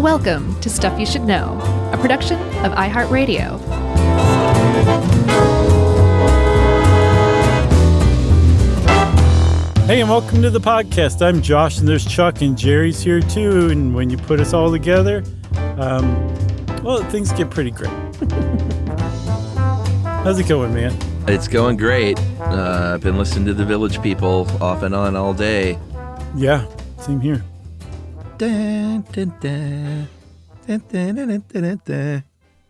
Welcome to Stuff You Should Know, a production of iHeartRadio. Hey, and welcome to the podcast. I'm Josh, and there's Chuck, and Jerry's here too. And when you put us all together, well, things get pretty great. How's it going, man? It's going great. I've been listening to the Village People off and on all day. Yeah, same here. Dun, dun, dun. Dun, dun, dun, dun, dun, dun.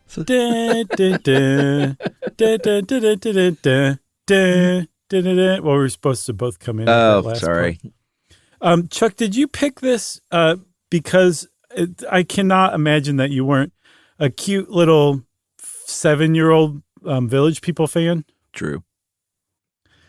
So, Dun, dun, dun. Dun, dun, dun, dun, dun, dun, dun, dun, dun. Well, we're supposed to both come in. Oh, sorry. Part. Chuck, did you pick this because I cannot imagine that you weren't a cute little 7-year-old Village People fan? True.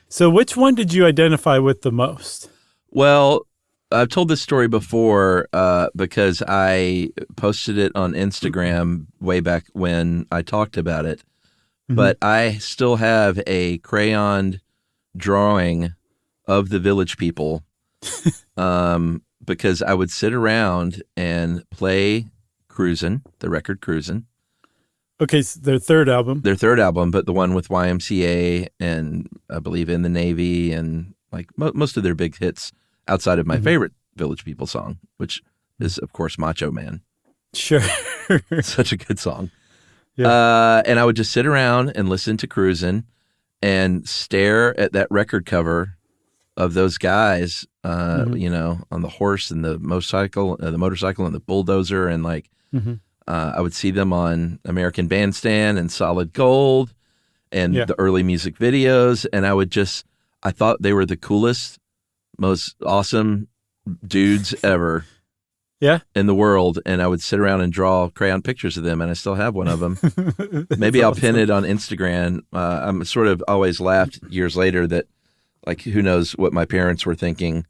So which one did you identify with the most? Well, I've told this story before because I posted it on Instagram way back when I talked about it. Mm-hmm. But I still have a crayoned drawing of the Village People because I would sit around and play Cruisin', the record Cruisin'. Okay, so their third album. Their third album, but the one with YMCA and I believe In the Navy and like most of their big hits. Outside of my favorite Village People song, which is, of course, Macho Man. Sure. Such a good song. Yeah. And I would just sit around and listen to Cruisin' and stare at that record cover of those guys, you know, on the horse and the motorcycle and the bulldozer. And like, I would see them on American Bandstand and Solid Gold and the early music videos. And I thought they were the coolest, most awesome dudes ever in the world, and I would sit around and draw crayon pictures of them, and I still have one of them. Maybe I'll pin it on Instagram. I'm sort of always laughed years later that, like, who knows what my parents were thinking,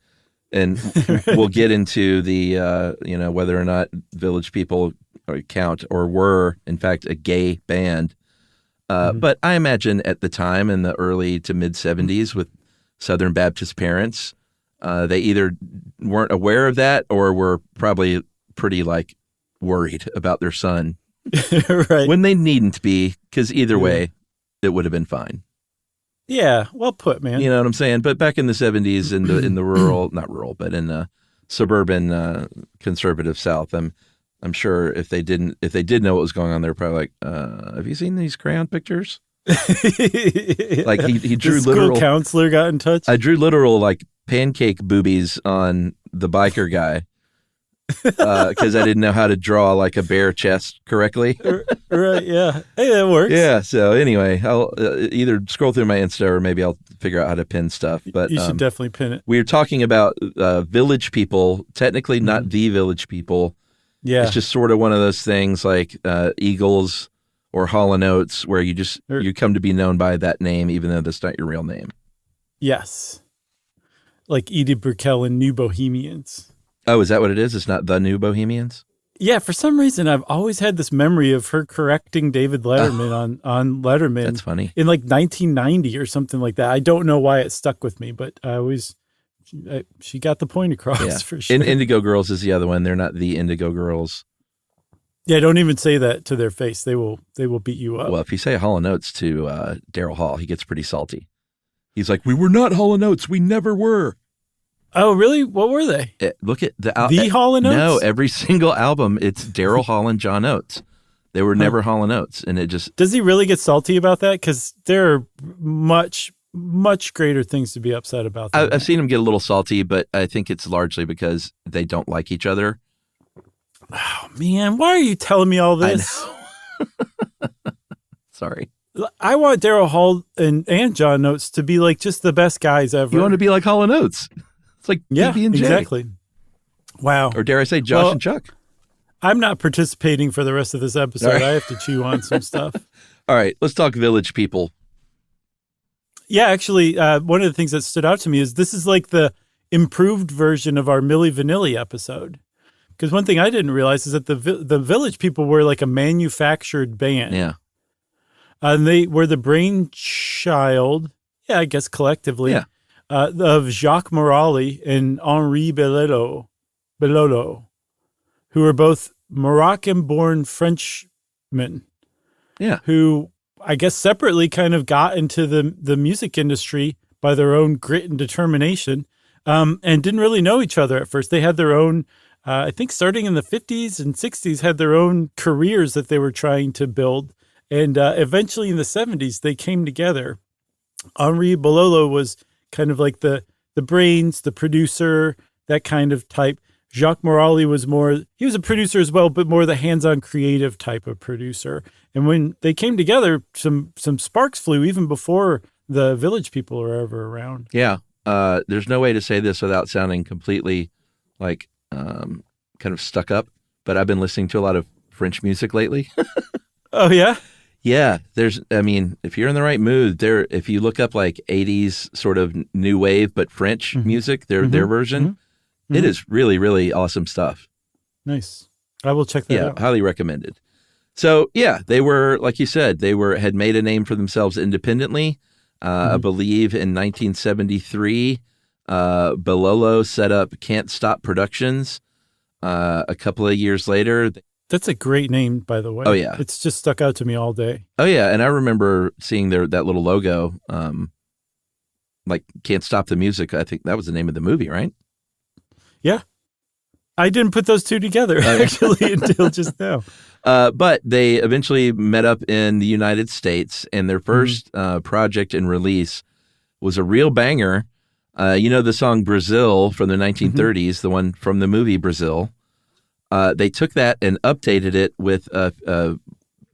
and we'll get into the, you know, whether or not Village People count or were, in fact, a gay band. But I imagine at the time in the early to mid-'70s with Southern Baptist parents, they either weren't aware of that or were probably pretty like worried about their son right. when they needn't be, because either way, it would have been fine. Yeah, well put, man. You know what I'm saying? But back in the 70s in the rural, not rural, but in the suburban conservative South, I'm sure if they did know what was going on, they're probably like, have you seen these crayon pictures? Like he drew the literal school counselor got in touch. I drew literal like pancake boobies on the biker guy because I didn't know how to draw like a bare chest correctly. Right? Yeah. Hey, that works. Yeah. So anyway, I'll either scroll through my Insta or maybe I'll figure out how to pin stuff. But you should definitely pin it. We were talking about Village People, technically not the Village People. Yeah. It's just sort of one of those things like Eagles or Hall & Oates, where you come to be known by that name, even though that's not your real name. Yes. Like Edie Brickell and New Bohemians. Oh, is that what it is? It's not the New Bohemians? Yeah, for some reason, I've always had this memory of her correcting David Letterman on Letterman. That's funny. In like 1990 or something like that. I don't know why it stuck with me, but she got the point across for sure. Indigo Girls is the other one. They're not the Indigo Girls. Yeah, don't even say that to their face. They will beat you up. Well, if you say Hall & Oates to Daryl Hall, he gets pretty salty. He's like, "We were not Hall & Oates. We never were." Oh, really? What were they? Look at the Hall & Oates? No, every single album, it's Daryl Hall and John Oates. They were never Hall & Oates, and it just... Does he really get salty about that? Because there are much, much greater things to be upset about. I've seen him get a little salty, but I think it's largely because they don't like each other. Oh, man, why are you telling me all this? I know. Sorry. I want Daryl Hall and John Oates to be like just the best guys ever. You want to be like Hall & Oates. It's like PB&J. Exactly. Wow. Or dare I say Josh and Chuck. I'm not participating for the rest of this episode. Right. I have to chew on some stuff. All right, let's talk Village People. Yeah, actually, one of the things that stood out to me is this is like the improved version of our Milli Vanilli episode. Because one thing I didn't realize is that the Village People were like a manufactured band. Yeah. And they were the brainchild, I guess collectively, of Jacques Morali and Henri Bellodo, who were both Moroccan-born Frenchmen. Yeah. Who I guess separately kind of got into the music industry by their own grit and determination, and didn't really know each other at first. They had their own, I think starting in the 50s and 60s, had their own careers that they were trying to build. And eventually in the 70s, they came together. Henri Bololo was kind of like the brains, the producer, that kind of type. Jacques Morali was he was a producer as well, but more the hands-on creative type of producer. And when they came together, some sparks flew even before the Village people were ever around. Yeah. There's no way to say this without sounding completely like kind of stuck up, but I've been listening to a lot of French music lately. Oh, yeah? Yeah. If you're in the right mood, if you look up like 80s sort of new wave, but French music, their version, it is really, really awesome stuff. Nice. I will check that out. Yeah, highly recommended. So, yeah, they were, like you said, had made a name for themselves independently. I believe in 1973, Bololo set up Can't Stop Productions. A couple of years later. That's a great name, by the way. Oh, yeah. It's just stuck out to me all day. Oh, yeah. And I remember seeing that little logo, like Can't Stop the Music. I think that was the name of the movie, right? Yeah. I didn't put those two together, actually, until just now. But they eventually met up in the United States, and their first project and release was a real banger. The song Brazil from the 1930s, the one from the movie Brazil. They took that and updated it with a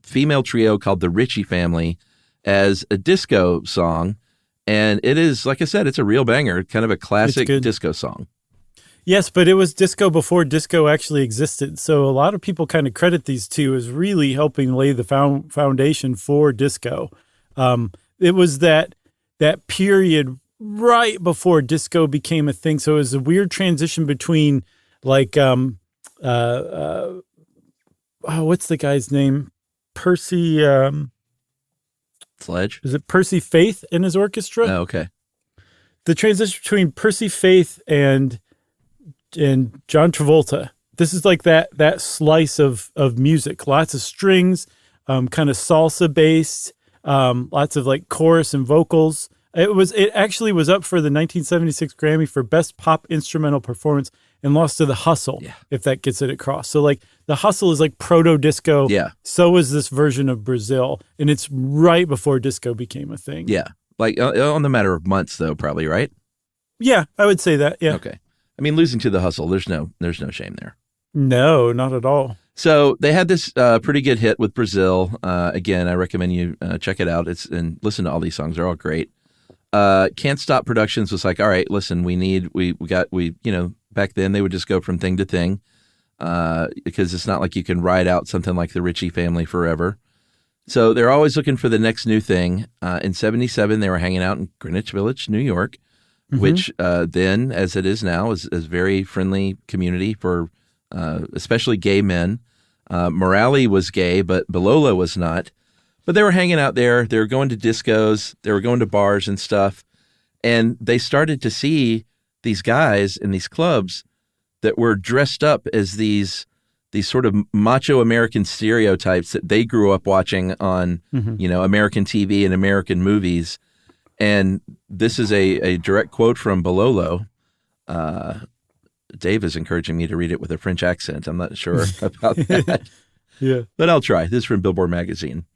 female trio called the Ritchie Family as a disco song. And it is, like I said, it's a real banger, kind of a classic disco song. Yes, but it was disco before disco actually existed. So a lot of people kind of credit these two as really helping lay the foundation for disco. It was that period right before disco became a thing. So it was a weird transition between like, what's the guy's name? Percy. Sledge? Is it Percy Faith and his orchestra? Oh, okay. The transition between Percy Faith and John Travolta. This is like that slice of music. Lots of strings, kind of salsa based, lots of like chorus and vocals. It actually was up for the 1976 Grammy for Best Pop Instrumental Performance and lost to The Hustle, if that gets it across. So like The Hustle is like proto disco. Yeah. So is this version of Brazil, and it's right before disco became a thing. Yeah. Like on the matter of months, though, probably, right? Yeah, I would say that. Yeah. Okay. I mean, losing to The Hustle, there's no shame there. No, not at all. So they had this pretty good hit with Brazil. Again, I recommend you check it out. And listen to all these songs; they're all great. Can't Stop Productions was like, all right, listen, back then they would just go from thing to thing because it's not like you can ride out something like the Ritchie Family forever. So they're always looking for the next new thing. In 77, they were hanging out in Greenwich Village, New York. Which then, as it is now, is very friendly community for especially gay men. Morali was gay, but Bololo was not. But they were hanging out there. They were going to discos. They were going to bars and stuff. And they started to see these guys in these clubs that were dressed up as these sort of macho American stereotypes that they grew up watching on, American TV and American movies. And this is a direct quote from Bololo. Dave is encouraging me to read it with a French accent. I'm not sure about that. Yeah. But I'll try. This is from Billboard magazine.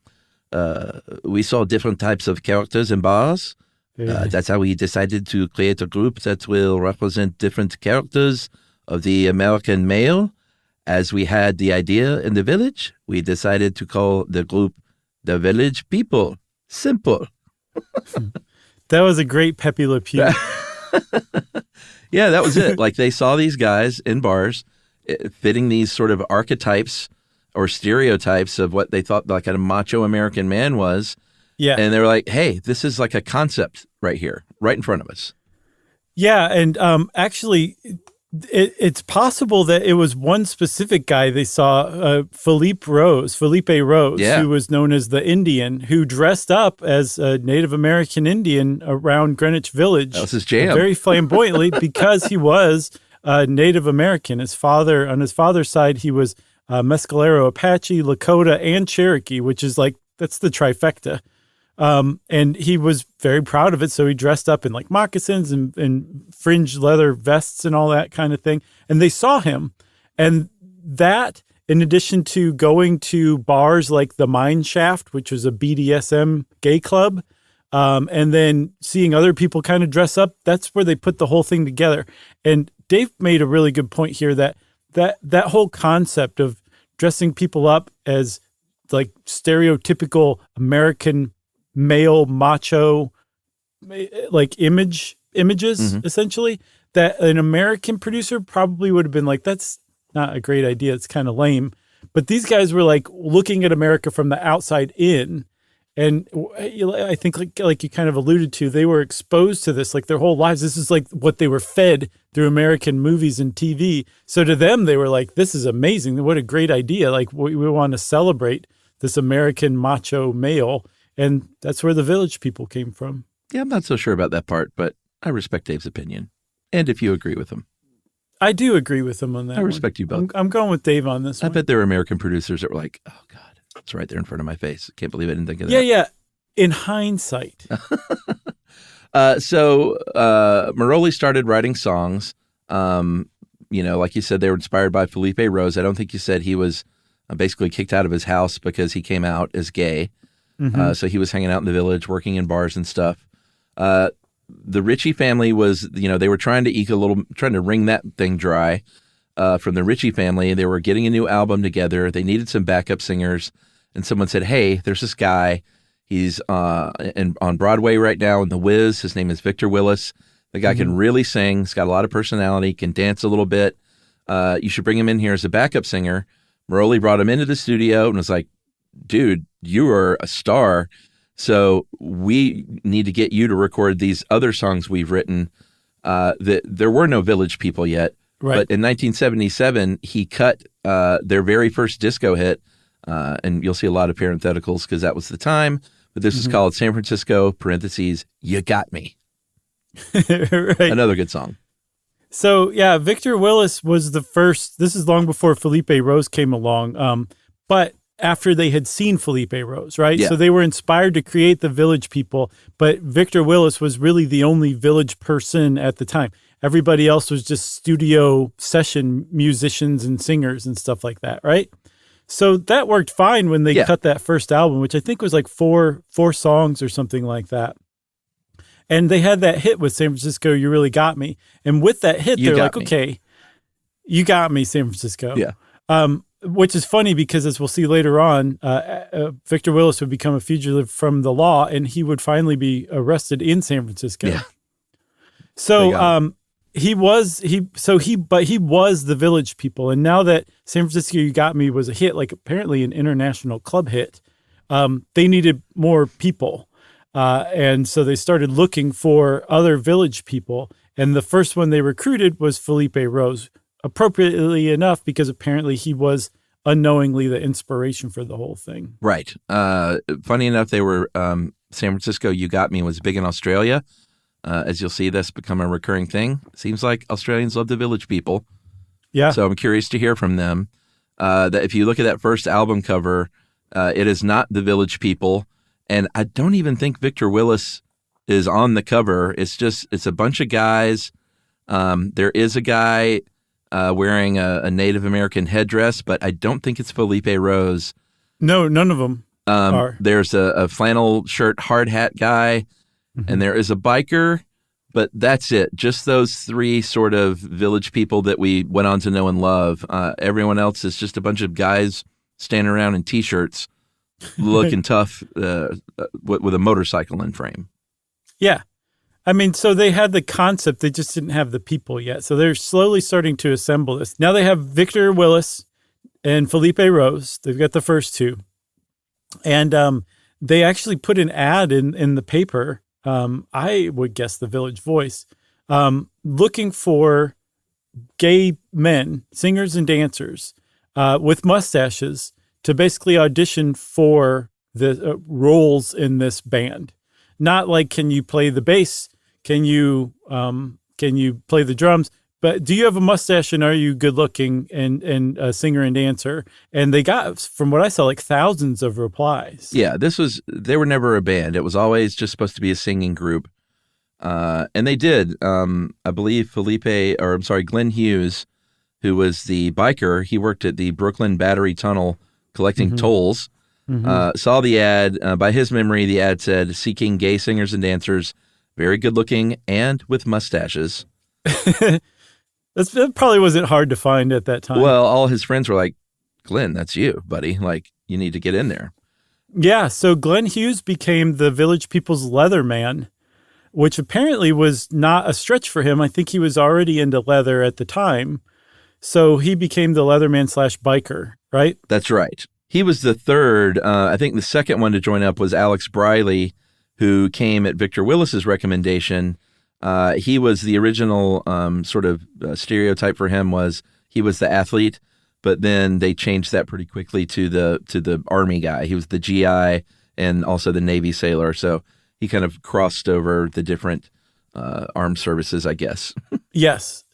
We saw different types of characters in bars. That's how we decided to create a group that will represent different characters of the American male. As we had the idea in the village, we decided to call the group the Village People. Simple. That was a great Pepe Le Pew. Yeah, that was it. Like they saw these guys in bars fitting these sort of archetypes or stereotypes of what they thought like a macho American man was. Yeah. And they were like, hey, this is like a concept right here, right in front of us. Yeah. And actually, it's possible that it was one specific guy they saw, Felipe Rose, who was known as the Indian, who dressed up as a Native American Indian around Greenwich Village. That was his jam. Very flamboyantly because he was Native American. On his father's side, he was Mescalero Apache, Lakota, and Cherokee, which is like, that's the trifecta. And he was very proud of it. So he dressed up in like moccasins and fringed leather vests and all that kind of thing. And they saw him. And that, in addition to going to bars like the Mine Shaft, which was a BDSM gay club, and then seeing other people kind of dress up, that's where they put the whole thing together. And Dave made a really good point here that whole concept of dressing people up as like stereotypical American male macho like images essentially, that an American producer probably would have been like, that's not a great idea, it's kind of lame. But these guys were like looking at America from the outside in, and I think like you kind of alluded to, they were exposed to this like their whole lives. This is like what they were fed through American movies and TV. So to them, they were like, this is amazing, what a great idea, like we want to celebrate this American macho male. And that's where the Village People came from. Yeah, I'm not so sure about that part, but I respect Dave's opinion. And if you agree with him. I do agree with him on that. I respect you both. I'm going with Dave on this one. I bet there were American producers that were like, oh, God, it's right there in front of my face. I can't believe I didn't think of that. Yeah. In hindsight. So Maroli started writing songs. Like you said, they were inspired by Felipe Rose. I don't think you said he was basically kicked out of his house because he came out as gay. Mm-hmm. So he was hanging out in the Village, working in bars and stuff. The Ritchie family was, they were trying to wring that thing dry from the Ritchie family. They were getting a new album together. They needed some backup singers. And someone said, hey, there's this guy. He's on Broadway right now in The Wiz. His name is Victor Willis. The guy can really sing. He's got a lot of personality, can dance a little bit. You should bring him in here as a backup singer. Maroli brought him into the studio and was like, dude, you are a star. So we need to get you to record these other songs we've written. There were no Village People yet. Right. But in 1977, he cut their very first disco hit. And you'll see a lot of parentheticals because that was the time. But this is called San Francisco, parentheses, You Got Me. Right. Another good song. So, yeah, Victor Willis was the first. This is long before Felipe Rose came along. But after they had seen Felipe Rose, right? Yeah. So they were inspired to create the Village People. But Victor Willis was really the only Village person at the time. Everybody else was just studio session musicians and singers and stuff like that, right? So that worked fine when they cut that first album, which I think was like four songs or something like that. And they had that hit with San Francisco, You Really Got Me. And with that hit, they're like, okay, you got me, San Francisco. Yeah. Which is funny because, as we'll see later on, Victor Willis would become a fugitive from the law, and he would finally be arrested in San Francisco. Yeah. So he was the Village People. And now that San Francisco You Got Me was a hit, like apparently an international club hit, they needed more people. And so they started looking for other Village People. And the first one they recruited was Felipe Rose, appropriately enough, because apparently he was unknowingly the inspiration for the whole thing. Right. Funny enough, they were San Francisco You Got Me was big in Australia. As you'll see, that's become a recurring thing. Seems like Australians love the Village People. Yeah. So I'm curious to hear from them. That if you look at that first album cover, it is not the Village People. And I don't even think Victor Willis is on the cover. It's a bunch of guys. There is a guy wearing a Native American headdress, but I don't think it's Felipe Rose. No, none of them are. There's a flannel shirt, hard hat guy, and there is a biker, but that's it. Just those three sort of Village People that we went on to know and love. Everyone else is just a bunch of guys standing around in T-shirts looking tough with a motorcycle in frame. Yeah. I mean, so they had the concept, they just didn't have the people yet. So they're slowly starting to assemble this. Now they have Victor Willis and Felipe Rose. They've got the first two. And they actually put an ad in the paper, I would guess the Village Voice, looking for gay men, singers and dancers with mustaches to basically audition for the roles in this band. Not like, can you play the bass? Can you play the drums? But do you have a mustache and are you good looking and a singer and dancer? And they got, from what I saw, like thousands of replies. Yeah, they were never a band. It was always just supposed to be a singing group. And they did. I believe Glenn Hughes, who was the biker, he worked at the Brooklyn Battery Tunnel collecting tolls, saw the ad. By his memory, the ad said, seeking gay singers and dancers, very good looking and with mustaches. That probably wasn't hard to find at that time. Well, all his friends were like, Glenn, that's you, buddy. Like, you need to get in there. Yeah, so Glenn Hughes became the Village People's leather man, which apparently was not a stretch for him. I think he was already into leather at the time. So he became the Leatherman / biker, right? That's right. He was the third. I think the second one to join up was Alex Briley, who came at Victor Willis's recommendation. He was the original sort of stereotype for him was he was the athlete, but then they changed that pretty quickly to the Army guy. He was the GI and also the Navy sailor. So he kind of crossed over the different armed services, I guess. Yes.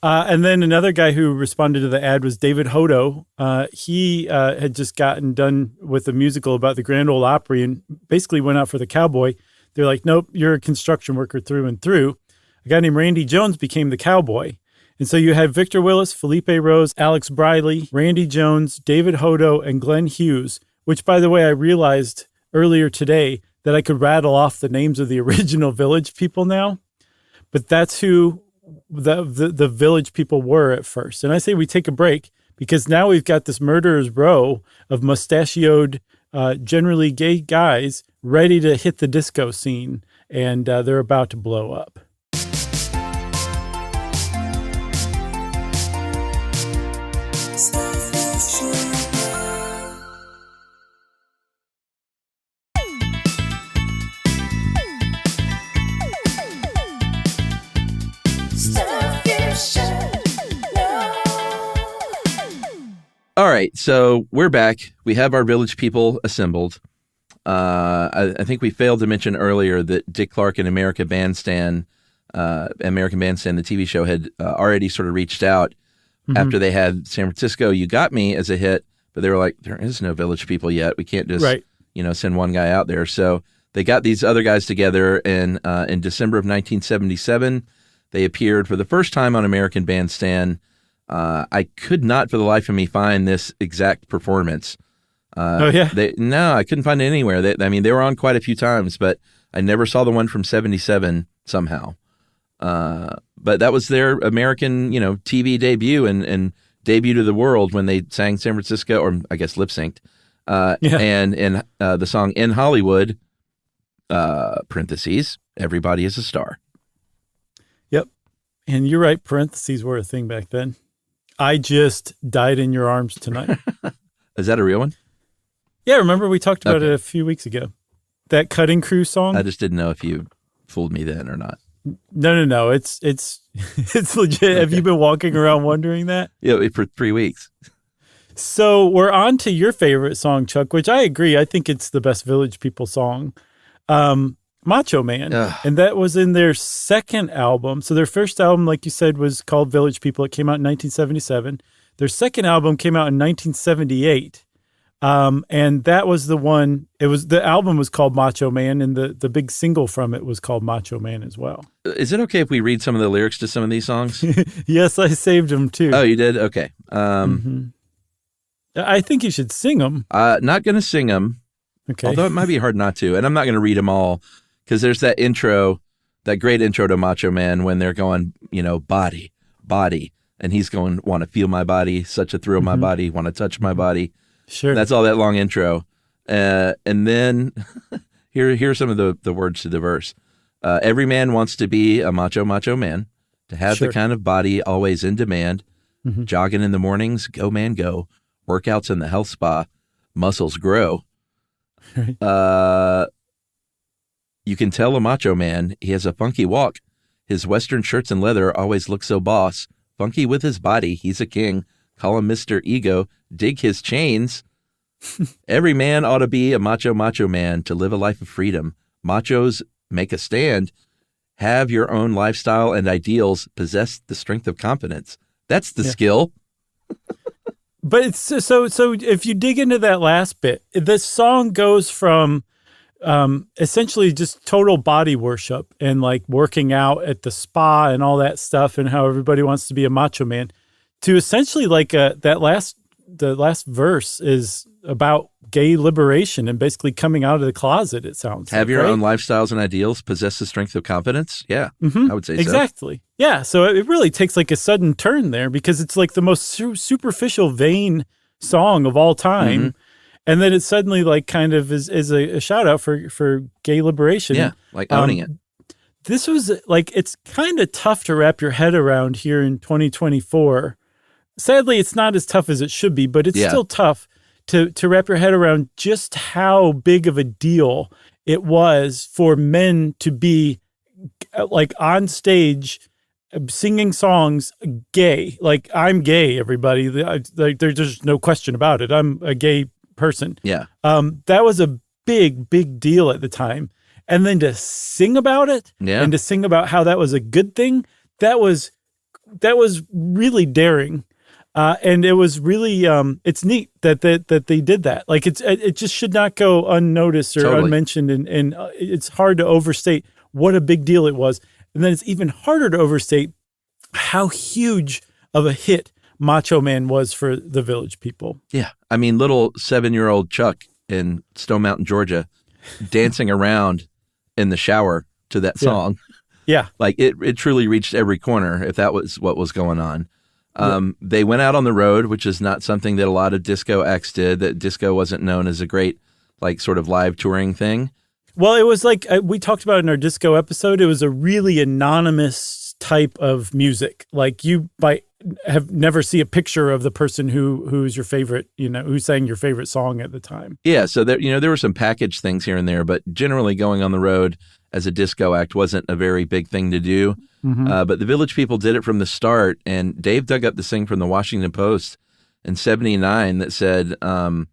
And then another guy who responded to the ad was David Hodo. He had just gotten done with a musical about the Grand Ole Opry and basically went out for the cowboy. They're like, nope, you're a construction worker through and through. A guy named Randy Jones became the cowboy. And so you had Victor Willis, Felipe Rose, Alex Briley, Randy Jones, David Hodo, and Glenn Hughes, which, by the way, I realized earlier today that I could rattle off the names of the original Village People now. But that's who the Village People were at first. And I say we take a break because now we've got this murderer's row of mustachioed, generally gay guys ready to hit the disco scene, and they're about to blow up. All right, so we're back. We have our Village People assembled. I think we failed to mention earlier that Dick Clark and American Bandstand, the TV show, had already sort of reached out after they had San Francisco, You Got Me as a hit, but they were like, there is no Village People yet. We can't just send one guy out there. So they got these other guys together, and in December of 1977, they appeared for the first time on American Bandstand. I could not for the life of me find this exact performance. No, I couldn't find it anywhere. They were on quite a few times, but I never saw the one from 77 somehow. But that was their American, TV debut and debut to the world when they sang San Francisco, or I guess lip synced. And in the song In Hollywood, parentheses, everybody is a star. Yep. And you're right, parentheses were a thing back then. I just died in your arms tonight. Is that a real one? Yeah, remember we talked about it a few weeks ago. That Cutting Crew song? I just didn't know if you fooled me then or not. No. It's legit. Okay. Have you been walking around wondering that? Yeah, for 3 weeks. So we're on to your favorite song, Chuck, which I agree. I think it's the best Village People song. Macho Man. And that was in their second album. So their first album, like you said, was called Village People. It came out in 1977. Their second album came out in 1978. And that was the one, the album was called Macho Man, and the big single from it was called Macho Man as well. Is it okay if we read some of the lyrics to some of these songs? Yes, I saved them too. Oh, you did? Okay. I think you should sing them. Not going to sing them. Okay. Although it might be hard not to. And I'm not going to read them all, because there's that intro, that great intro to Macho Man when they're going, body, body. And he's going, want to feel my body, such a thrill, my body, want to touch my body. Sure. That's all that long intro. And then here's some of the words to the verse. Every man wants to be a macho man, to have the kind of body always in demand. Jogging in the mornings, go man go. Workouts in the health spa, muscles grow. You can tell a macho man, he has a funky walk. His Western shirts and leather always look so boss. Funky with his body, he's a king. Call him Mr. Ego, dig his chains. Every man ought to be a macho man to live a life of freedom. Machos make a stand. Have your own lifestyle and ideals. Possess the strength of confidence. That's the skill. But it's so if you dig into that last bit, the song goes from essentially just total body worship and like working out at the spa and all that stuff and how everybody wants to be a macho man to essentially like the last verse is about gay liberation and basically coming out of the closet, it sounds Have like, your right? own lifestyles and ideals, possess the strength of confidence. Yeah, I would say exactly. Yeah, so it really takes like a sudden turn there because it's like the most superficial, vain song of all time. And then it suddenly like kind of is a shout out for gay liberation. Yeah, like owning it. This was like, it's kind of tough to wrap your head around here in 2024. Sadly, it's not as tough as it should be, but it's still tough to wrap your head around just how big of a deal it was for men to be like on stage singing songs gay. Like, I'm gay, everybody. Like, there's just no question about it. I'm a gay person. Yeah. That was a big, big deal at the time. And then to sing about it and to sing about how that was a good thing, that was really daring. And it was really, it's neat that they did that. Like it just should not go unnoticed or unmentioned. And it's hard to overstate what a big deal it was. And then it's even harder to overstate how huge of a hit Macho Man was for the Village People. Yeah. I mean, little 7-year-old Chuck in Stone Mountain, Georgia, dancing around in the shower to that song. Yeah. Like it truly reached every corner if that was what was going on. They went out on the road, which is not something that a lot of disco acts did. That disco wasn't known as a great, like, sort of live touring thing. Well, it was like we talked about in our disco episode. It was a really anonymous type of music. Like you might have never see a picture of the person who's your favorite, who sang your favorite song at the time. Yeah. So there were some packaged things here and there, but generally going on the road as a disco act wasn't a very big thing to do. But the Village People did it from the start, and Dave dug up this thing from the Washington Post in '79 that said that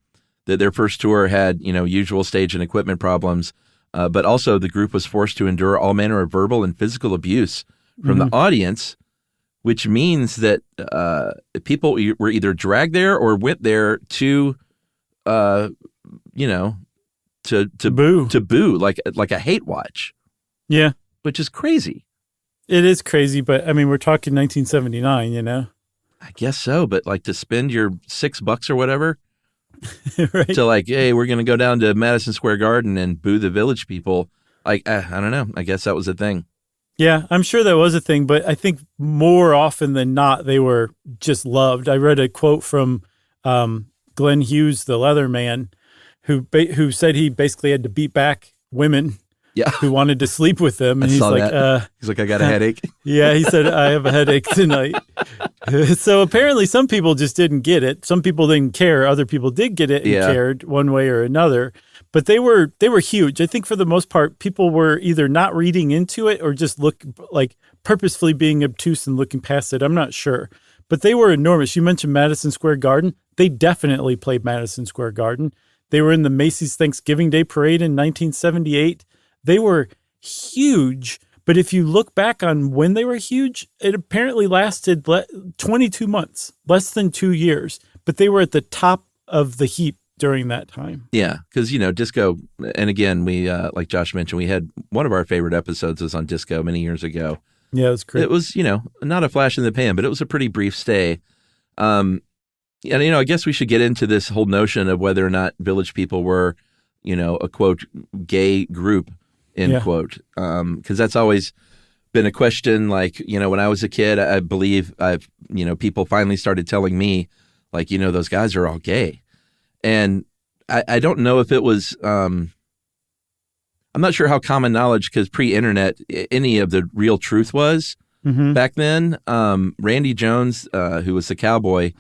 their first tour had, usual stage and equipment problems, but also the group was forced to endure all manner of verbal and physical abuse from the audience, which means that people were either dragged there or went there to boo, like a hate watch. Yeah, which is crazy. It is crazy, but I mean, we're talking 1979, I guess so, but like to spend your $6 or whatever right. to like, hey, we're going to go down to Madison Square Garden and boo the Village People. Like, I don't know. I guess that was a thing. Yeah, I'm sure that was a thing, but I think more often than not, they were just loved. I read a quote from Glenn Hughes, the Leatherman, who said he basically had to beat back women who wanted to sleep with them. And he's like, I got a headache. Yeah, he said, I have a headache tonight. So apparently some people just didn't get it. Some people didn't care. Other people did get it and cared one way or another. But they were huge. I think for the most part, people were either not reading into it or just purposefully being obtuse and looking past it. I'm not sure. But they were enormous. You mentioned Madison Square Garden. They definitely played Madison Square Garden. They were in the Macy's Thanksgiving Day Parade in 1978. They were huge. But if you look back on when they were huge, it apparently lasted 22 months, less than 2 years. But they were at the top of the heap during that time. Yeah, because, disco, and again, we, like Josh mentioned, we had one of our favorite episodes was on disco many years ago. Yeah, it was great. It was, not a flash in the pan, but it was a pretty brief stay. And, I guess we should get into this whole notion of whether or not Village People were, a, quote, gay group, end quote, because that's always been a question. Like, when I was a kid, I believe people finally started telling me, like, those guys are all gay. And I don't know if it was, I'm not sure how common knowledge, because pre-internet, any of the real truth was back then. Randy Jones, who was the cowboy,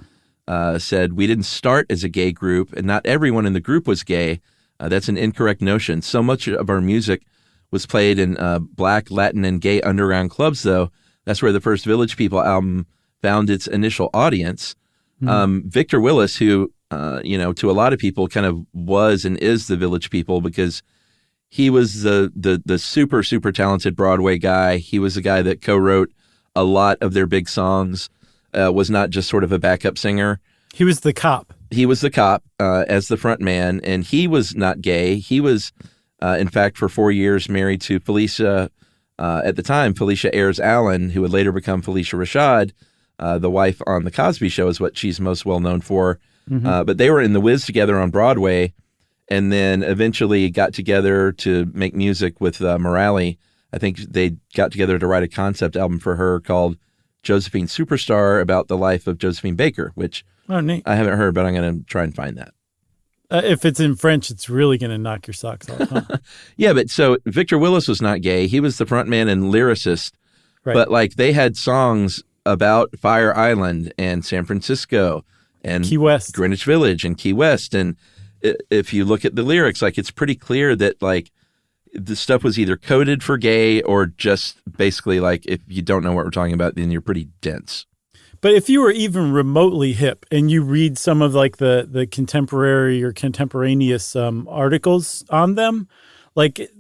said, we didn't start as a gay group and not everyone in the group was gay. That's an incorrect notion. So much of our music was played in Black, Latin, and gay underground clubs, though. That's where the first Village People album found its initial audience. Victor Willis, who, to a lot of people kind of was and is the Village People because he was the super, super talented Broadway guy. He was the guy that co-wrote a lot of their big songs, was not just sort of a backup singer. He was the cop. He was the cop as the front man, and he was not gay. He was, in fact, for 4 years married to Felicia, at the time, Felicia Ayres Allen, who would later become Felicia Rashad. The wife on The Cosby Show is what she's most well known for. But they were in The Wiz together on Broadway, and then eventually got together to make music with Morale. I think they got together to write a concept album for her called Josephine Superstar, about the life of Josephine Baker, which neat. I haven't heard, but I'm going to try and find that. If it's in French, it's really going to knock your socks off. Huh? Yeah, but so Victor Willis was not gay. He was the frontman and lyricist. Right. But like they had songs about Fire Island and San Francisco and Key West, Greenwich Village and Key West. And if you look at the lyrics, like it's pretty clear that like the stuff was either coded for gay or just basically like if you don't know what we're talking about, then you're pretty dense. But if you were even remotely hip and you read some of like the contemporary or contemporaneous articles on them, like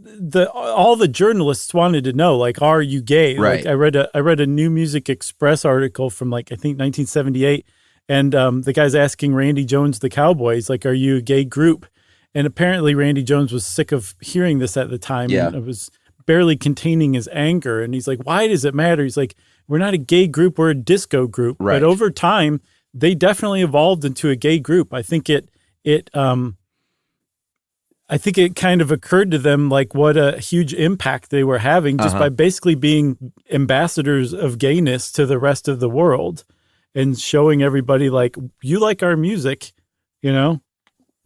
all the journalists wanted to know, like, are you gay? Right. Like I read a New Music Express article from like I think 1978, and the guy's asking Randy Jones the Cowboys, like, are you a gay group? And apparently Randy Jones was sick of hearing this at the time. Yeah. And it was barely containing his anger. And he's like, why does it matter? He's like, we're not a gay group, we're a disco group. Right. But over time, they definitely evolved into a gay group. I think it kind of occurred to them like what a huge impact they were having just by basically being ambassadors of gayness to the rest of the world and showing everybody like, you like our music, you know,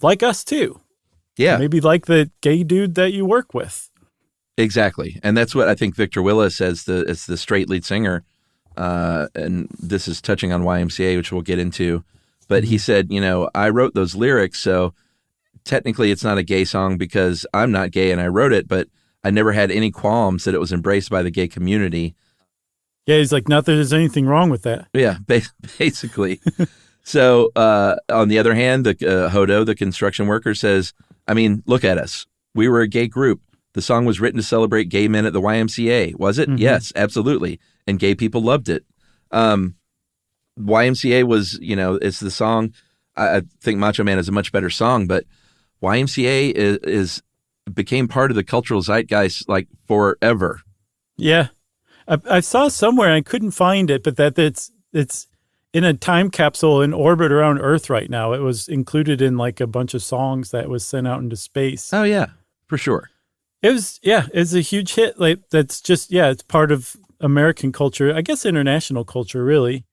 like us too. Yeah. Maybe like the gay dude that you work with. Exactly. And that's what I think Victor Willis as the straight lead singer, and this is touching on YMCA, which we'll get into, but he said, you know, I wrote those lyrics, so technically it's not a gay song because I'm not gay and I wrote it, but I never had any qualms that it was embraced by the gay community. Yeah, he's like, not that there's anything wrong with that. Yeah, basically. So on the other hand, the Hodo, the construction worker, says, I mean, look at us. We were a gay group. The song was written to celebrate gay men at the YMCA. Was it? Yes, absolutely. And gay people loved it. YMCA was, you know, it's the song. I think Macho Man is a much better song, but YMCA is became part of the cultural zeitgeist like forever. Yeah. I saw somewhere, and I couldn't find it, but that it's in a time capsule in orbit around Earth right now. It was included in like a bunch of songs that was sent out into space. Oh yeah, for sure. It's a huge hit. Like that's just, it's part of American culture, I guess international culture really.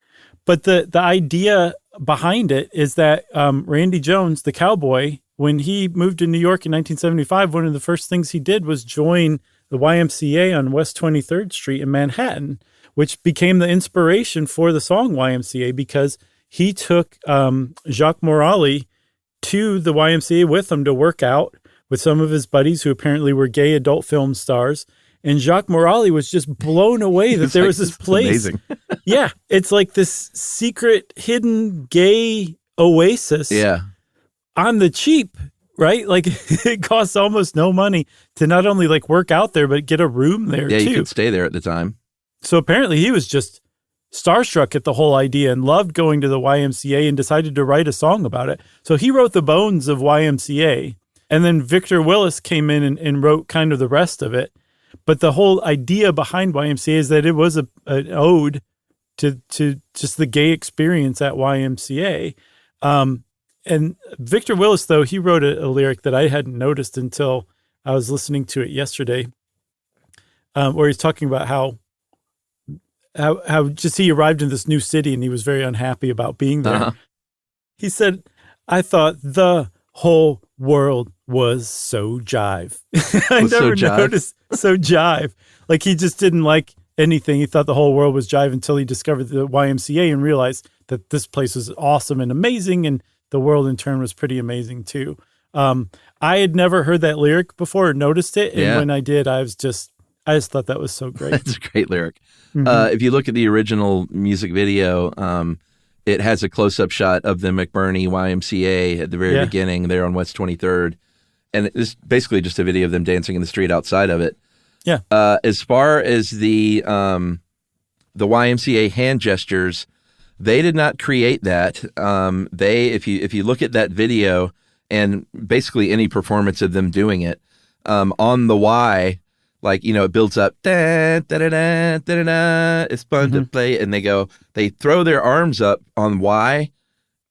But the idea behind it is that Randy Jones, the cowboy, when he moved to New York in 1975, one of the first things he did was join the YMCA on West 23rd Street in Manhattan, which became the inspiration for the song YMCA because he took Jacques Morali to the YMCA with him to work out with some of his buddies who apparently were gay adult film stars. And Jacques Morali was just blown away that there was this place. Amazing. Yeah, it's like this secret, hidden gay oasis on the cheap, right? Like it costs almost no money to not only like work out there, but get a room there too. Yeah, you could stay there at the time. So apparently he was just starstruck at the whole idea and loved going to the YMCA and decided to write a song about it. So he wrote the bones of YMCA. And then Victor Willis came in and wrote kind of the rest of it. But the whole idea behind YMCA is that it was an ode to just the gay experience at YMCA. And Victor Willis, though, he wrote a lyric that I hadn't noticed until I was listening to it yesterday, where he's talking about how just he arrived in this new city and he was very unhappy about being there. Uh-huh. He said, I thought the whole world was so jive. I never noticed so jive. Like he just didn't like anything. He thought the whole world was jive until he discovered the YMCA and realized that this place was awesome and amazing, and the world in turn was pretty amazing too. I had never heard that lyric before or noticed it, and when I did, I just thought that was so great. That's a great lyric. Mm-hmm. If you look at the original music video, it has a close-up shot of the McBurney YMCA at the very beginning there on West 23rd. and it's basically just a video of them dancing in the street outside of it. Yeah. As far as the YMCA hand gestures, they did not create that. If you look at that video and basically any performance of them doing it, on the Y, like, it builds up, da, da, da, da, da, da, it's fun to play, and they throw their arms up on Y.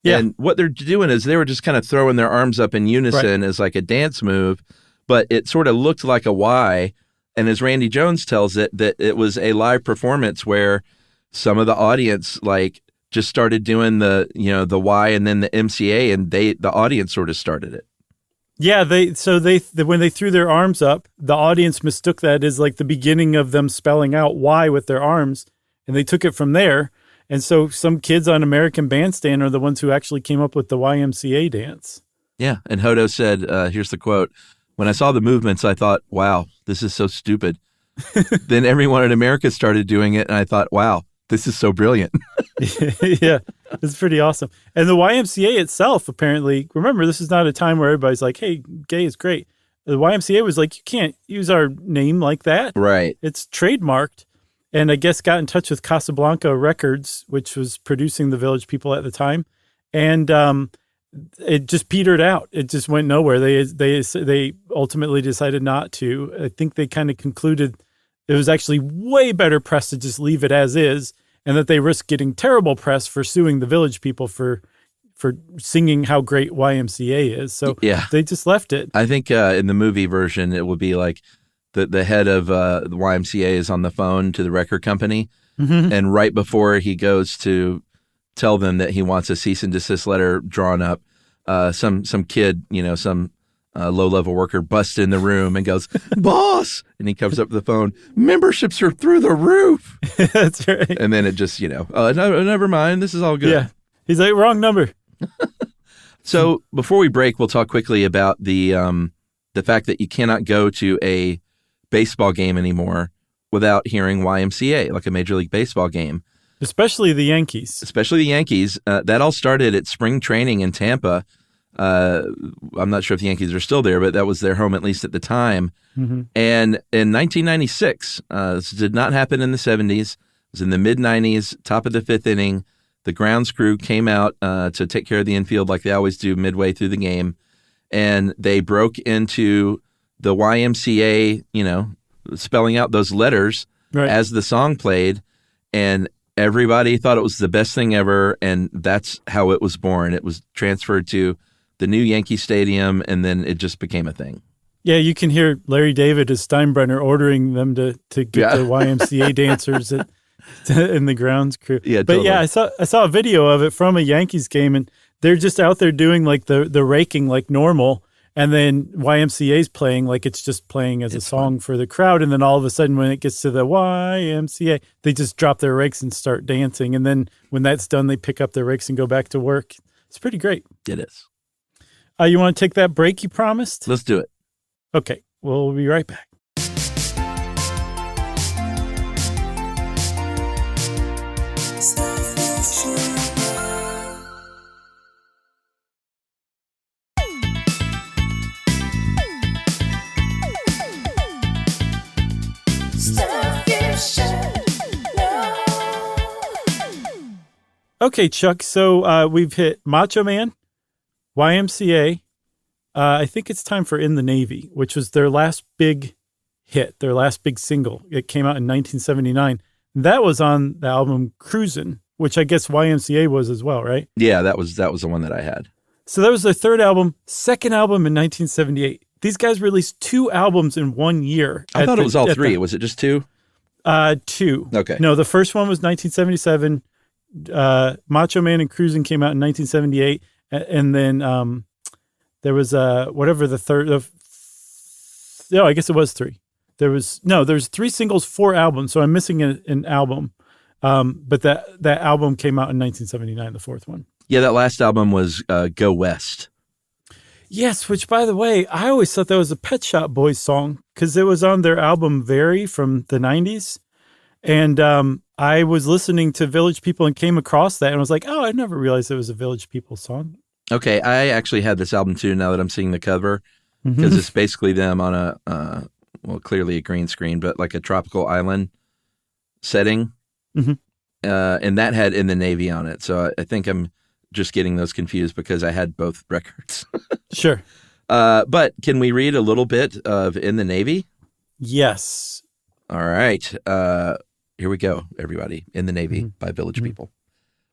Yeah. And what they're doing is they were just kind of throwing their arms up in unison as like a dance move, but it sort of looked like a Y. And as Randy Jones tells it, that it was a live performance where some of the audience like just started doing the Y and then the MCA, and the audience sort of started it. Yeah, when they threw their arms up, the audience mistook that as like the beginning of them spelling out Y with their arms, and they took it from there. And so some kids on American Bandstand are the ones who actually came up with the YMCA dance. Yeah, and Hodo said, here's the quote, "When I saw the movements, I thought, wow, this is so stupid." Then everyone in America started doing it, and I thought, wow, this is so brilliant. Yeah, it's pretty awesome. And the YMCA itself, apparently, remember, this is not a time where everybody's like, hey, gay is great. The YMCA was like, you can't use our name like that. Right. It's trademarked. And I guess got in touch with Casablanca Records, which was producing the Village People at the time. And it just petered out. It just went nowhere. They ultimately decided not to. I think they kind of concluded it was actually way better press to just leave it as is, and that they risk getting terrible press for suing the Village People for singing how great YMCA is. So they just left it. I think in the movie version, it would be like the head of the YMCA is on the phone to the record company, and right before he goes to tell them that he wants a cease and desist letter drawn up, some kid, some low-level worker busts in the room and goes, "Boss!" And he comes up to the phone, "Memberships are through the roof." That's right. And then it just, no, never mind. This is all good. Yeah. He's like, wrong number. So before we break, we'll talk quickly about the fact that you cannot go to a baseball game anymore without hearing YMCA, like a Major League Baseball game. Especially the Yankees. That all started at spring training in Tampa. I'm not sure if the Yankees are still there, but that was their home, at least at the time. And in 1996, this did not happen in the 70s. It was in the mid-90s, top of the fifth inning. The grounds crew came out to take care of the infield like they always do midway through the game. And they broke into the YMCA, spelling out those letters as the song played. And everybody thought it was the best thing ever. And that's how it was born. It was transferred to the new Yankee Stadium, and then it just became a thing. Yeah, you can hear Larry David as Steinbrenner ordering them to get the YMCA dancers in the grounds crew. Yeah, but totally. I saw a video of it from a Yankees game, and they're just out there doing like the raking like normal, and then YMCA's playing like it's just playing as a song for the crowd, and then all of a sudden when it gets to the YMCA, they just drop their rakes and start dancing, and then when that's done, they pick up their rakes and go back to work. It's pretty great. It is. You want to take that break you promised? Let's do it. Okay, we'll be right back. Okay, Chuck, so we've hit Macho Man, YMCA. I think it's time for In the Navy, which was their last big hit, their last big single. It came out in 1979. That was on the album Cruisin', which I guess YMCA was as well, right? Yeah, that was the one that I had. So that was their third album, second album in 1978. These guys released 2 albums in 1 year. I thought it was all 3. Was it just 2? 2. Okay. No, the first one was 1977. Macho Man and Cruisin' came out in 1978. And then there was whatever the third of. No, I guess it was 3. There's 3 singles, 4 albums. So I'm missing an album. But that album came out in 1979, the fourth one. Yeah, that last album was Go West. Yes, which, by the way, I always thought that was a Pet Shop Boys song because it was on their album Very from the 90s. And I was listening to Village People and came across that and was like, oh, I never realized it was a Village People song. Okay, I actually had this album too now that I'm seeing the cover. because it's basically them on well, clearly a green screen, but like a tropical island setting. And that had In the Navy on it. So I think I'm just getting those confused because I had both records. Sure. But can we read a little bit of In the Navy? Yes. All right. Here we go, everybody. In the Navy by Village People.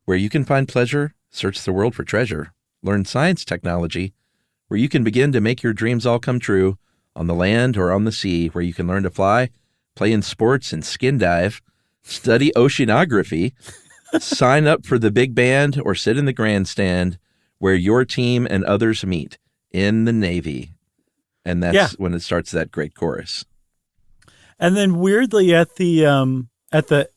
Where you can find pleasure, search the world for treasure, learn science technology, where you can begin to make your dreams all come true, on the land or on the sea, where you can learn to fly, play in sports and skin dive, study oceanography, sign up for the big band, or sit in the grandstand where your team and others meet in the Navy. And that's when it starts that great chorus. And then weirdly at the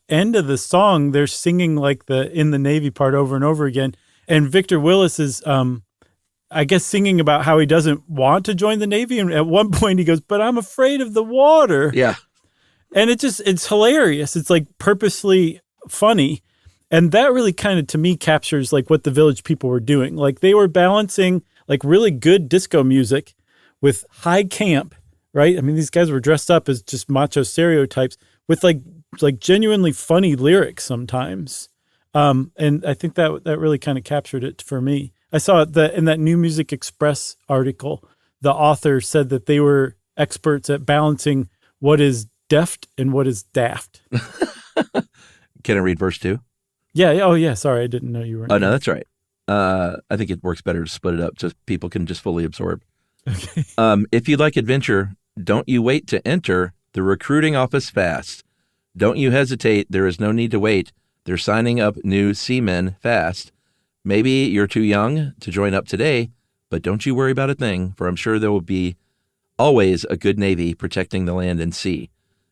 end of the song, they're singing like the In the Navy part over and over again. And Victor Willis is, I guess, singing about how he doesn't want to join the Navy. And at one point he goes, but I'm afraid of the water. Yeah. And it's hilarious. It's like purposely funny. And that really kind of, to me, captures like what the Village People were doing. Like they were balancing like really good disco music with high camp, right? I mean, these guys were dressed up as just macho stereotypes with like genuinely funny lyrics sometimes. And I think that really kind of captured it for me. I saw that in that New Music Express article, the author said that they were experts at balancing what is deft and what is daft. Can I read verse 2? Yeah. Oh, yeah. Sorry, I didn't know you were. Oh, no, that's right. I think it works better to split it up so people can just fully absorb. Okay. If you like adventure, don't you wait to enter the recruiting office fast. Don't you hesitate. There is no need to wait. They're signing up new seamen fast. Maybe you're too young to join up today, but don't you worry about a thing, for I'm sure there will be always a good Navy protecting the land and sea.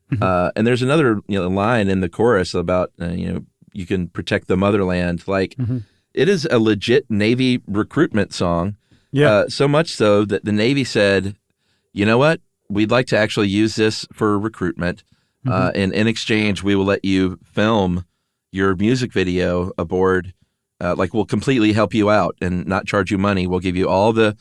And there's another line in the chorus about, you can protect the motherland. Like, it is a legit Navy recruitment song. Yeah. So much so that the Navy said, you know what? We'd like to actually use this for recruitment. And in exchange, we will let you film your music video aboard. We'll completely help you out and not charge you money. We'll give you all the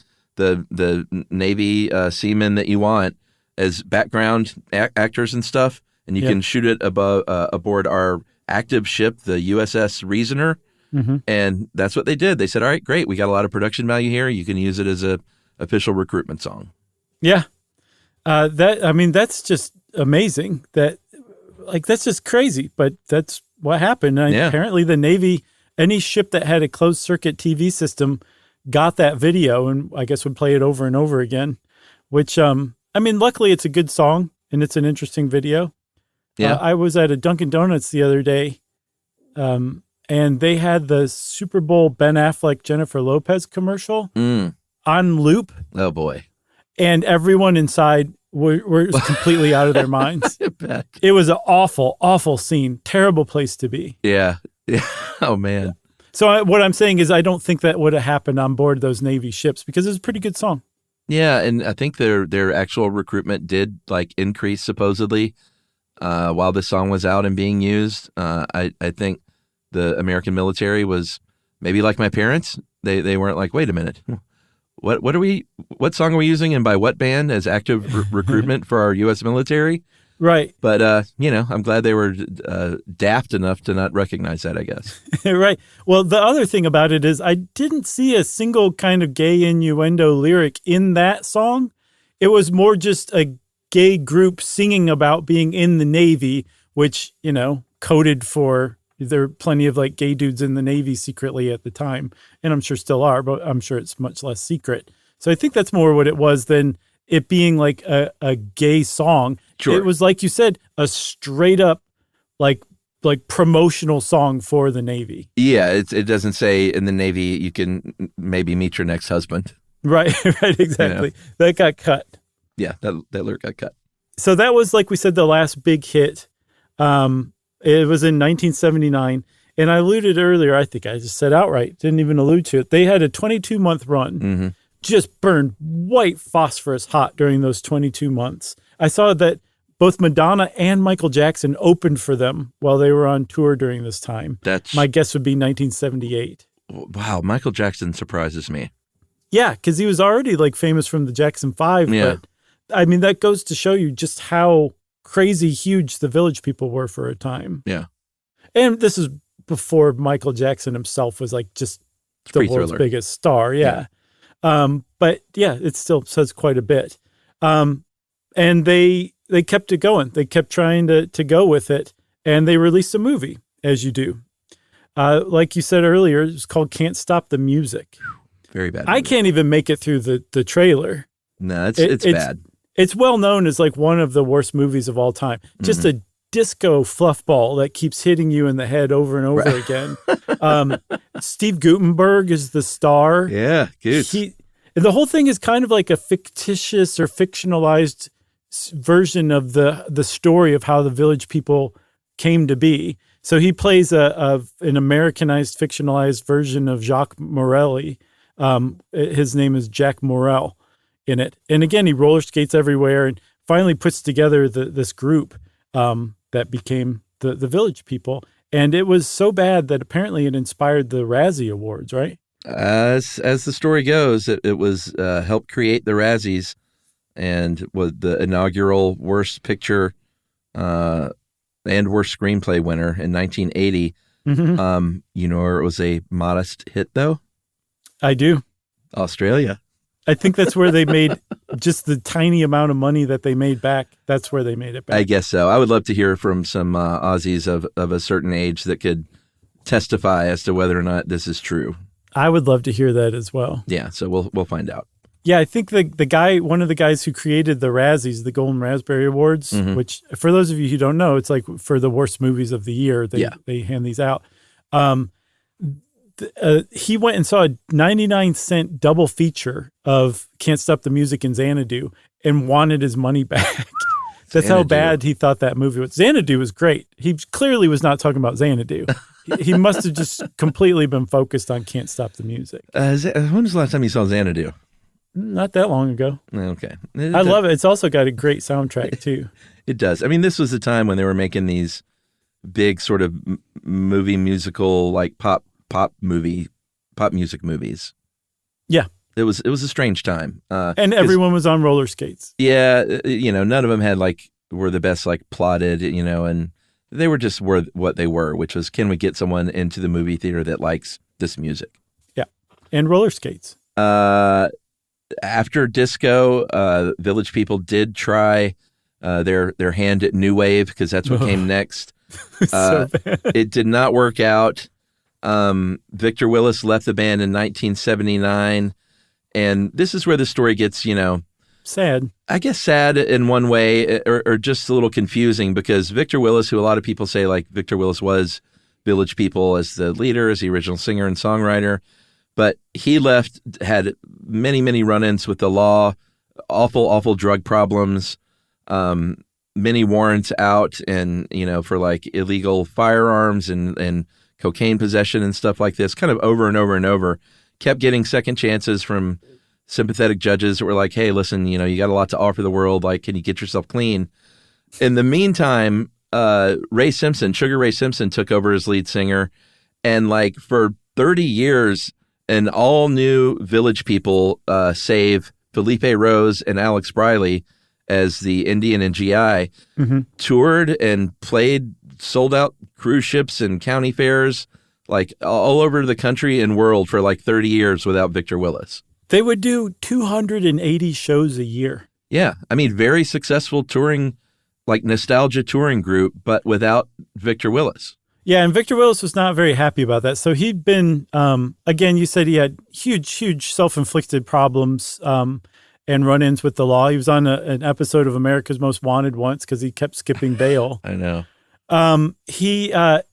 Navy seamen that you want as background actors and stuff, and you can shoot it aboard our active ship, the USS Reasoner. And that's what they did. They said, all right, great. We got a lot of production value here. You can use it as a official recruitment song. Yeah. That's just amazing. That's just crazy, but that's what happened. Apparently the Navy, any ship that had a closed circuit TV system got that video and I guess would play it over and over again, which, luckily it's a good song and it's an interesting video. Yeah. I was at a Dunkin' Donuts the other day, and they had the Super Bowl Ben Affleck, Jennifer Lopez commercial on loop. Oh, boy. And everyone inside were completely out of their minds. It was an awful, awful scene. Terrible place to be. Yeah. Oh, man. So what I'm saying is I don't think that would have happened on board those Navy ships because it's a pretty good song. Yeah, and I think their actual recruitment did increase supposedly while the song was out and being used. I think the American military was maybe like my parents. They weren't like, wait a minute, what song are we using and by what band as active recruitment for our U.S. military? Right. But, I'm glad they were daft enough to not recognize that, I guess. Right. Well, the other thing about it is I didn't see a single kind of gay innuendo lyric in that song. It was more just a gay group singing about being in the Navy, which, coded for, there are plenty of gay dudes in the Navy secretly at the time. And I'm sure still are, but I'm sure it's much less secret. So I think that's more what it was than it being like a gay song. Sure. It was, like you said, a straight up like promotional song for the Navy. Yeah, it doesn't say in the Navy you can maybe meet your next husband. Right, exactly. That got cut. Yeah, that lyric got cut. So that was, like we said, the last big hit. It was in 1979. And I alluded earlier, I think I just said outright, didn't even allude to it. They had a 22-month run, just burned white phosphorus hot during those 22 months. I saw that both Madonna and Michael Jackson opened for them while they were on tour during this time. My guess would be 1978. Wow, Michael Jackson surprises me. Yeah, because he was already like famous from the Jackson 5. Yeah. But I mean, that goes to show you just how crazy huge the Village People were for a time. Yeah. And this is before Michael Jackson himself was like just the world's biggest star. Yeah. But yeah, it still says quite a bit. And they kept it going. They kept trying to go with it. And they released a movie, as you do. Like you said earlier, it's called Can't Stop the Music. Very bad. I can't even make it through the trailer. No, it's bad. It's well known as like one of the worst movies of all time. Just a disco fluffball that keeps hitting you in the head over and over again. Steve Guttenberg is the star. Yeah, good. The whole thing is kind of like a fictitious or fictionalized version of the story of how the Village People came to be. So he plays an Americanized, fictionalized version of Jacques Morelli. His name is Jack Morel in it. And again, he roller skates everywhere and finally puts together this group that became the Village People. And it was so bad that apparently it inspired the Razzie Awards, right? As the story goes, it was helped create the Razzies and was the inaugural Worst Picture and Worst Screenplay winner in 1980. Mm-hmm. You know where it was a modest hit, though? I do. Australia. I think that's where they made just the tiny amount of money that they made back. That's where they made it back. I guess so. I would love to hear from some Aussies of a certain age that could testify as to whether or not this is true. I would love to hear that as well. Yeah, so we'll find out. Yeah, I think the guy, one of the guys who created the Razzies, the Golden Raspberry Awards, which for those of you who don't know, it's like for the worst movies of the year, they hand these out. He went and saw a 99-cent double feature of Can't Stop the Music and Xanadu and wanted his money back. That's how bad he thought that movie was. Xanadu was great. He clearly was not talking about Xanadu. He must have just completely been focused on Can't Stop the Music. When was the last time you saw Xanadu? Not that long ago. Okay. I love it. It's also got a great soundtrack, too. It does. I mean, this was the time when they were making these big sort of movie musical, like pop music movies. Yeah. It was a strange time. And everyone was on roller skates. Yeah. None of them were the best, like plotted, and they were just what they were, which was, can we get someone into the movie theater that likes this music? Yeah. And roller skates. After disco, Village People did try their hand at new wave, because that's what came next. So bad. It did not work out. Victor Willis left the band in 1979, and this is where the story gets, sad. I guess sad in one way, or just a little confusing, because Victor Willis, who a lot of people say like Victor Willis was Village People as the leader, as the original singer and songwriter, but he left, had many, many run-ins with the law, awful drug problems, many warrants out, and, for like illegal firearms and cocaine possession and stuff like this, kind of over and over and over. Kept getting second chances from sympathetic judges that were like, hey, listen, you got a lot to offer the world. Like, can you get yourself clean? In the meantime, Sugar Ray Simpson took over as lead singer. And like for 30 years, an all new Village People, save Felipe Rose and Alex Briley as the Indian and GI, toured and played sold out cruise ships and county fairs, like all over the country and world for like 30 years without Victor Willis. They would do 280 shows a year. Yeah. I mean, very successful touring, like nostalgia touring group, but without Victor Willis. Yeah. And Victor Willis was not very happy about that. So he'd been, again, you said he had huge self-inflicted problems, and run-ins with the law. He was on an episode of America's Most Wanted once because he kept skipping bail. I know. He, at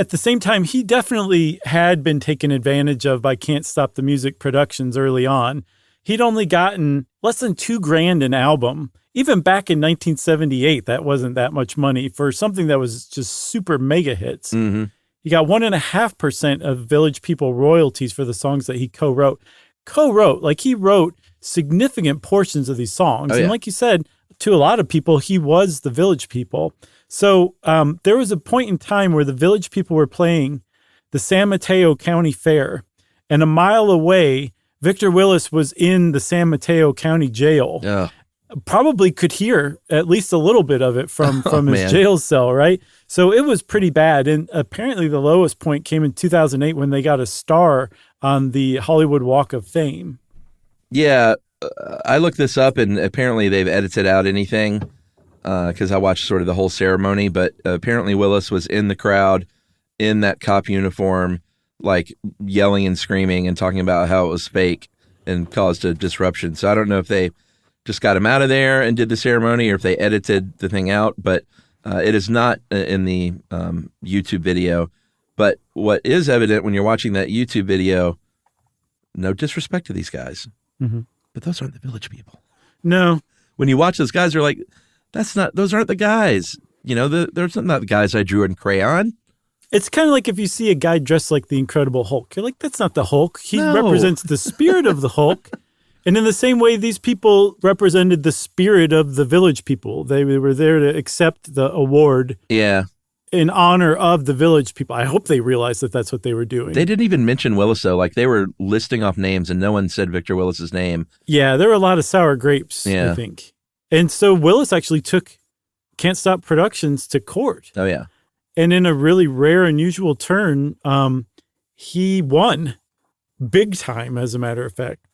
the same time, he definitely had been taken advantage of by Can't Stop the Music Productions early on. He'd only gotten less than $2,000 an album. Even back in 1978, that wasn't that much money for something that was just super mega hits. Mm-hmm. He got 1.5% of Village People royalties for the songs that he co-wrote. Like he wrote significant portions of these songs. And like you said, to a lot of people, he was the Village People. So there was a point in time where the Village People were playing the San Mateo County Fair, and a mile away, Victor Willis was in the San Mateo County Jail. Yeah. Probably could hear at least a little bit of it from his jail cell, right? So it was pretty bad. And apparently the lowest point came in 2008 when they got a star on the Hollywood Walk of Fame. Yeah, I looked this up, and apparently they've edited out anything because I watched sort of the whole ceremony, but apparently Willis was in the crowd in that cop uniform, like yelling and screaming and talking about how it was fake and caused a disruption. So I don't know if they just got him out of there and did the ceremony, or if they edited the thing out, but it is not in the YouTube video. But what is evident when you're watching that YouTube video, no disrespect to these guys, but those aren't the Village People. No. When you watch those guys, you're like, those aren't the guys. You know, those are not the guys I drew in crayon. It's kind of like if you see a guy dressed like the Incredible Hulk, you're like, that's not the Hulk. He represents the spirit of the Hulk. And in the same way, these people represented the spirit of the Village People. They were there to accept the award in honor of the Village People. I hope they realized that that's what they were doing. They didn't even mention Willis, though. Like, they were listing off names, and no one said Victor Willis's name. Yeah, there were a lot of sour grapes, I think. And so Willis actually took Can't Stop Productions to court. Oh, yeah. And in a really rare, unusual turn, he won big time, as a matter of fact.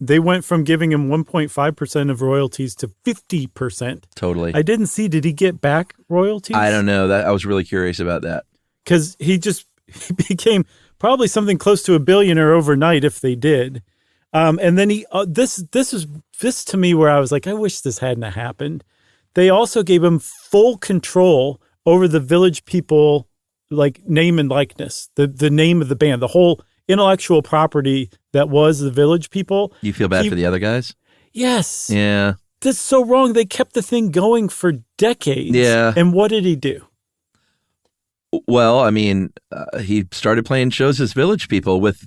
They went from giving him 1.5% of royalties to 50%. Totally. I didn't see, did he get back royalties? I don't know. I was really curious about that. Because he became probably something close to a billionaire overnight if they did. And then this to me where I was like, I wish this hadn't happened. They also gave him full control over the Village People, like name and likeness, the name of the band, the whole intellectual property that was the Village People. You feel bad for the other guys? Yes. Yeah. That's so wrong. They kept the thing going for decades. Yeah. And what did he do? Well, I mean, he started playing shows as Village People with,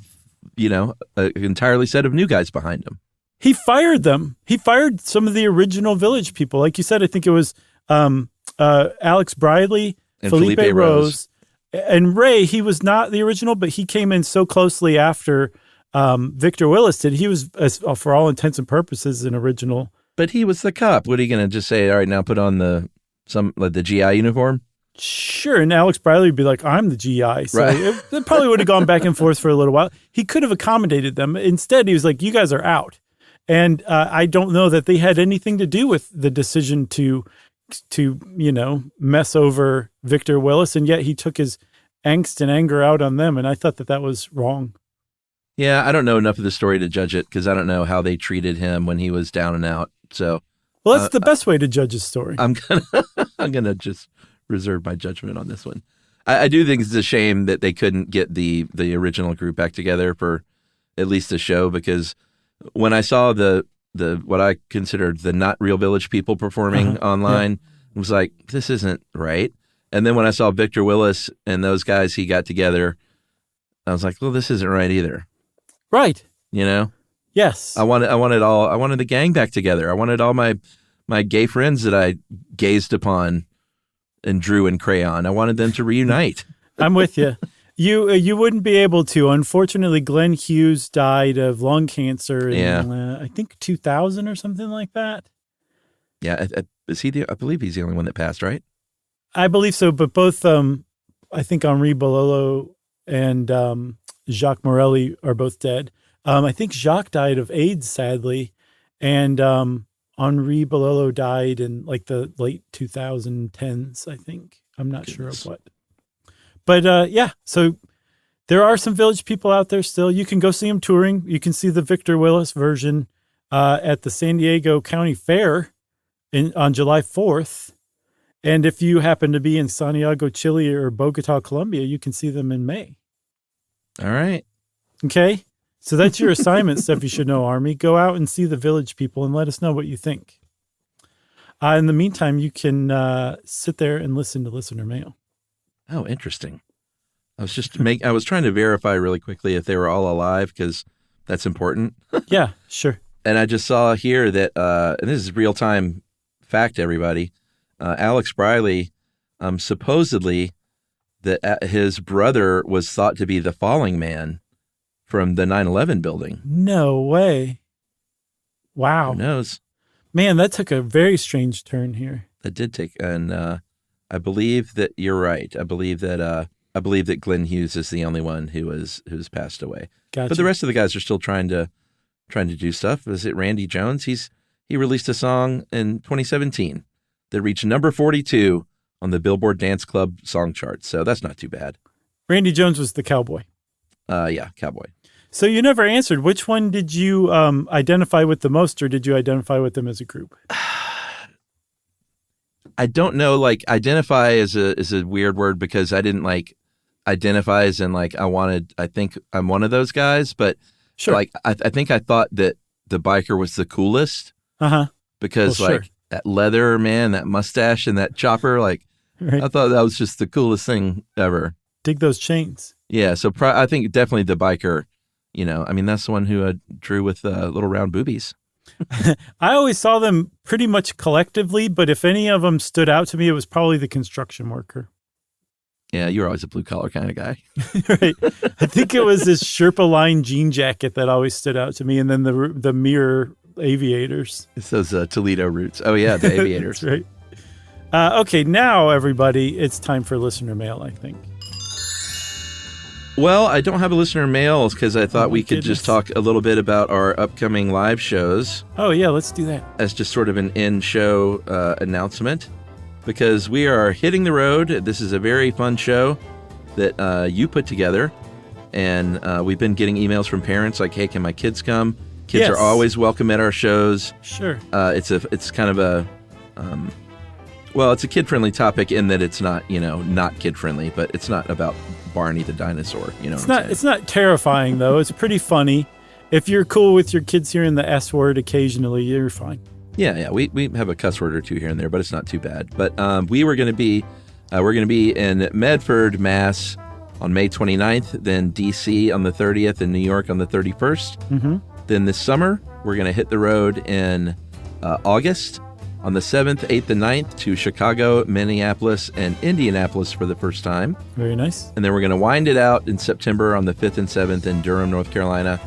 an entirely set of new guys behind him. He fired them. He fired some of the original Village People. Like you said, I think it was Alex Briley, and Felipe Rose. And Ray, he was not the original, but he came in so closely after Victor Willis did. He was, for all intents and purposes, an original. But he was the cop. What are you going to just say? All right, now put on the GI uniform? Sure. And Alex Briley would be like, I'm the GI. So right. it probably would have gone back and forth for a little while. He could have accommodated them. Instead, he was like, you guys are out. And I don't know that they had anything to do with the decision to mess over Victor Willis, and yet he took his angst and anger out on them, and I thought that was wrong. Yeah, I don't know enough of the story to judge it because I don't know how they treated him when he was down and out. So, well, that's the best way to judge his story. I'm gonna just reserve my judgment on this one. I do think it's a shame that they couldn't get the original group back together for at least a show, because when I saw the what I considered the not real Village People performing online, it was like, this isn't right. And then when I saw Victor Willis and those guys he got together, I was like, well, this isn't right either. Right. Yes. I wanted the gang back together. I wanted all my gay friends that I gazed upon and drew in crayon. I wanted them to reunite. I'm with you. You wouldn't be able to. Unfortunately, Glenn Hughes died of lung cancer in, I think, 2000 or something like that. Yeah. Is he I believe he's the only one that passed, right? I believe so. But both, I think Henri Bololo and Jacques Morelli are both dead. I think Jacques died of AIDS, sadly. And Henri Bololo died in like the late 2010s, I think. I'm not sure of what. But so there are some Village People out there still. You can go see them touring. You can see the Victor Willis version at the San Diego County Fair on July 4th. And if you happen to be in Santiago, Chile or Bogota, Colombia, you can see them in May. All right. Okay. So that's your assignment, stuff you should know, Army. Go out and see the Village People and let us know what you think. In the meantime, you can sit there and listen to listener mail. Oh, interesting. I was trying to verify really quickly if they were all alive, because that's important. Yeah, sure. And I just saw here that, and this is real time fact, everybody. Alex Briley, supposedly that his brother was thought to be the falling man from the 9/11 building. No way. Wow. Who knows? Man, that took a very strange turn here. That did take, and I believe that you're right. I believe that Glenn Hughes is the only one who's passed away. Gotcha. But the rest of the guys are still trying to do stuff. Is it Randy Jones? He released a song in 2017 that reached number 42 on the Billboard Dance Club song chart. So that's not too bad. Randy Jones was the cowboy. Yeah, cowboy. So you never answered. Which one did you identify with the most, or did you identify with them as a group? I don't know. Like, identify is a weird word because I didn't like identify as in like I think I'm one of those guys, but Sure. like I think I thought that the biker was the coolest. Because Well, sure. like that leather, man, that mustache and that chopper, like Right. I thought that was just the coolest thing ever. Dig those chains. Yeah, so I think definitely the biker. I mean, that's the one who drew with little round boobies. I always saw them pretty much collectively, but if any of them stood out to me, it was probably the construction worker. Yeah, you're always a blue collar kind of guy. Right. I think it was this Sherpa line jean jacket that always stood out to me, and then the mirror aviators. It's those Toledo roots. Oh yeah, the aviators. That's right. Okay, now everybody, it's time for listener mail, I think. Well, I don't have a listener mail because I thought we could goodness. just talk a little bit about our upcoming live shows Oh yeah, let's do that. as just sort of an in-show announcement, because we are hitting the road. This is a very fun show that you put together, and we've been getting emails from parents like, "Hey, can my kids come?" Kids Yes. are always welcome at our shows. Sure. It's kind of a well, it's a kid-friendly topic in that it's not not kid-friendly, but it's not about Barney the dinosaur. It's not terrifying though. It's pretty funny. If you're cool with your kids hearing the S word occasionally, you're fine. Yeah. We have a cuss word or two here and there, but it's not too bad. But we're going to be in Medford, Mass, on May 29th, then D.C. on the 30th, and New York on the 31st. Mm-hmm. Then this summer, we're going to hit the road in August on the 7th, 8th, and 9th to Chicago, Minneapolis, and Indianapolis for the first time. Very nice. And then we're going to wind it out in September on the 5th and 7th in Durham, North Carolina.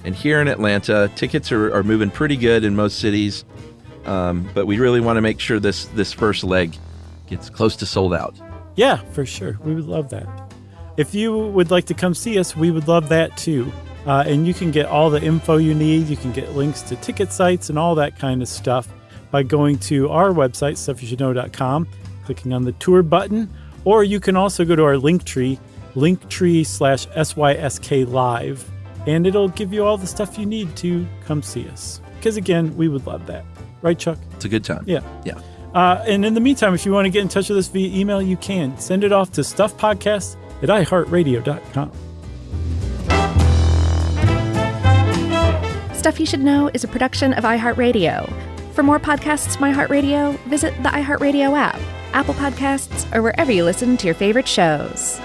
And here in Atlanta, tickets are moving pretty good in most cities. But we really want to make sure this first leg gets close to sold out. Yeah, for sure. We would love that. If you would like to come see us, we would love that too. And you can get all the info you need. You can get links to ticket sites and all that kind of stuff by going to our website, stuffyoushouldknow.com, clicking on the tour button, or you can also go to our Linktree /SYSK Live, and it'll give you all the stuff you need to come see us. Because again, we would love that. Right, Chuck? It's a good time. Yeah. Yeah. And in the meantime, if you want to get in touch with us via email, you can. Send it off to stuffpodcast@iHeartRadio.com. Stuff You Should Know is a production of iHeartRadio. For more podcasts from iHeartRadio, visit the iHeartRadio app, Apple Podcasts, or wherever you listen to your favorite shows.